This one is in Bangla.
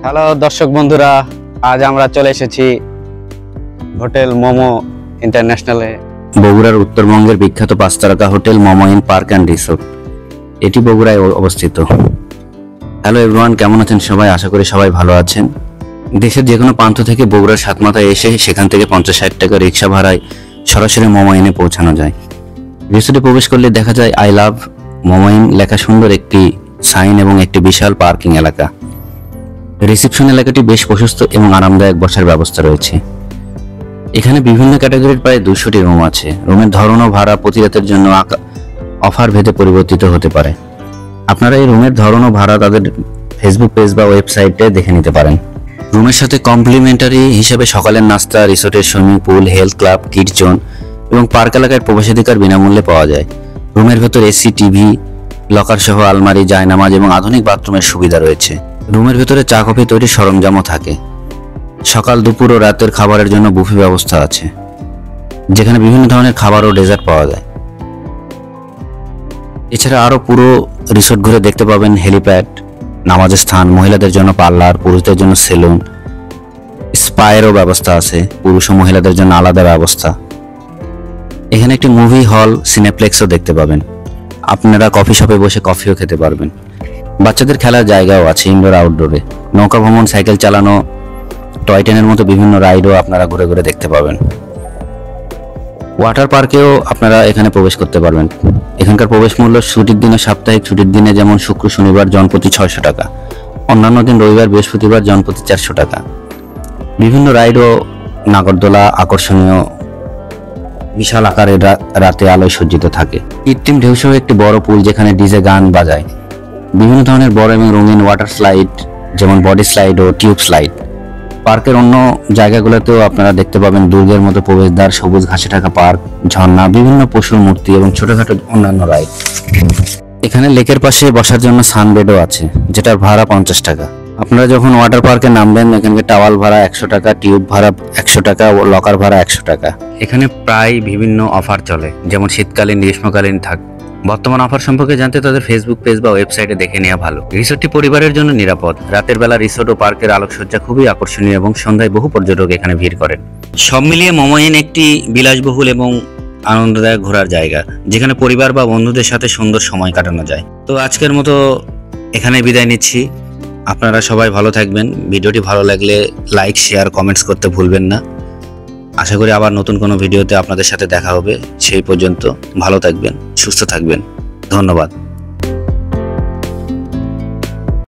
হ্যালো দর্শক বন্ধুরা, আজ আমরা চলে এসেছি হোটেল মোমো ইন্টারন্যাশনালে। বগুড়ার উত্তরবঙ্গের বিখ্যাত 5 তারকা hotel momo in park and resort, এটি বগুড়ায় অবস্থিত। হ্যালো এভরিওয়ান, কেমন আছেন সবাই? আশা করি সবাই ভালো আছেন। দেশের যে কোনো প্রান্ত থেকে বগুড়ার সাতমাথায় এসে সেখান থেকে 50-60 টাকা রিক্সা ভাড়ায় সরাসরি মোমো ইনে পৌঁছানো যায়। রিসোর্টে প্রবেশ করলে দেখা যায় আই লাভ মোমো ইন লেখা সুন্দর একটি সাইন এবং একটি বিশাল পার্কিং এলাকা। রিসেপশন এলাকাটি বেশ প্রশস্ত এবং আরামদায়ক বসার ব্যবস্থা রয়েছে। এখানে বিভিন্ন ক্যাটাগরির প্রায় 200টি রুম আছে। রুমের ধরন ও ভাড়া প্রতি রাতের জন্য অফার ভেদে পরিবর্তিত হতে পারে। আপনারা এই রুমের ধরন ও ভাড়া তাদের ফেসবুক পেজ বা ওয়েবসাইটে দেখে নিতে পারেন। রুমের সাথে কমপ্লিমেন্টারি হিসেবে সকালের নাস্তা, রিসোর্টের swimming pool, health club, kids zone এবং পার্ক এলাকার প্রবেশাধিকার বিনামূল্যে পাওয়া যায়। রুমের ভেতর এসি, টিভি, লকার সহ আলমারি, জায়নামাজ এবং আধুনিক বাথরুমের সুবিধা রয়েছে। রুমের ভেতরে চা কফি তৈরির সরঞ্জামও থাকে। সকাল, দুপুর ও রাতের খাবারের জন্য বুফে ব্যবস্থা আছে, যেখানে বিভিন্ন ধরনের খাবার ও ডেজার্ট পাওয়া যায়। এছাড়া আরও পুরো রিসোর্ট ঘুরে দেখতে পাবেন হেলিপ্যাড, নামাজের স্থান, মহিলাদের জন্য পার্লার, পুরুষদের জন্য সেলুন, স্পায়েরও ব্যবস্থা আছে। পুরুষ ও মহিলাদের জন্য আলাদা ব্যবস্থা। এখানে একটি মুভি হল, সিনেপ্লেক্সও দেখতে পাবেন। আপনারা কফি শপে বসে কফিও খেতে পারবেন। বাচ্চাদের খেলার জায়গাও আছে ইনডোর আউটডোরে। নৌকা ভ্রমণ, সাইকেল চালানো, টয় ট্রেনের মতো বিভিন্ন রাইডও আপনারা ঘুরে ঘুরে দেখতে পাবেন। ওয়াটার পার্কেও আপনারা এখানে প্রবেশ করতে পারবেন। এখানকার প্রবেশ মূল্য ছুটির দিনে, সাপ্তাহিক ছুটির দিনে যেমন শুক্র শনিবার জনপ্রতি 600 টাকা, অন্যান্য দিন রবিবার বৃহস্পতিবার জনপ্রতি 400 টাকা। বিভিন্ন রাইডও, নাগরদোলা আকর্ষণীয়, বিশাল আকারের রাতে আলোয় সজ্জিত থাকে। কৃত্রিম ঢেউসহ একটি বড় পুল, যেখানে ডিজে গান বাজায়। বিভিন্ন ধরনের বড় এবং রঙিন ওয়াটার স্লাইড, যেমন বডি স্লাইড ও টিউব স্লাইড। পার্কের অন্য জায়গাগুলোতেও আপনারা দেখতে পাবেন দুর্গের মতো প্রবেশদ্বার, সবুজ ঘাসে ঢাকা পার্ক, ঝর্ণা, বিভিন্ন পশুর মূর্তি এবং ছোটখাটো অন্যান্য রাইড। এখানে লেকের পাশে বসার জন্য সানবেডও আছে, যেটার ভাড়া 50 টাকা। আপনারা যখন ওয়াটার পার্কে নামবেন, এখানে টাওয়াল ভাড়া 100 টাকা, টিউব ভাড়া 100 টাকা ও লকার ভাড়া 100 টাকা। এখানে প্রায় বিভিন্ন অফার চলে, যেমন শীতকালীন, গ্রীষ্মকালীন থাকে। বর্তমান অফার সম্পর্কে জানতে তাদের ফেসবুক পেজ বা ওয়েবসাইটে দেখে নেওয়া ভালো। রিসোর্টটি পরিবারের জন্য নিরাপদ। রাতের বেলা রিসোর্ট ও পার্কের আলোকসজ্জা খুবই আকর্ষণীয় এবং সন্ধ্যায় বহু পর্যটক এখানে ভিড় করেন। সব মিলিয়ে মোমো ইন একটি বিলাসবহুল এবং আনন্দদায়ক ঘোরার জায়গা, যেখানে পরিবার বা বন্ধুদের সাথে সুন্দর সময় কাটানো যায়। তো আজকের মতো এখানে বিদায় নিচ্ছি। আপনারা সবাই ভালো থাকবেন। ভিডিওটি ভালো লাগলে লাইক, শেয়ার, কমেন্টস করতে ভুলবেন না। আশা করি আবার নতুন কোনো ভিডিওতে আপনাদের সাথে দেখা হবে। সেই পর্যন্ত ভালো থাকবেন, সুস্থ থাকবেন। ধন্যবাদ।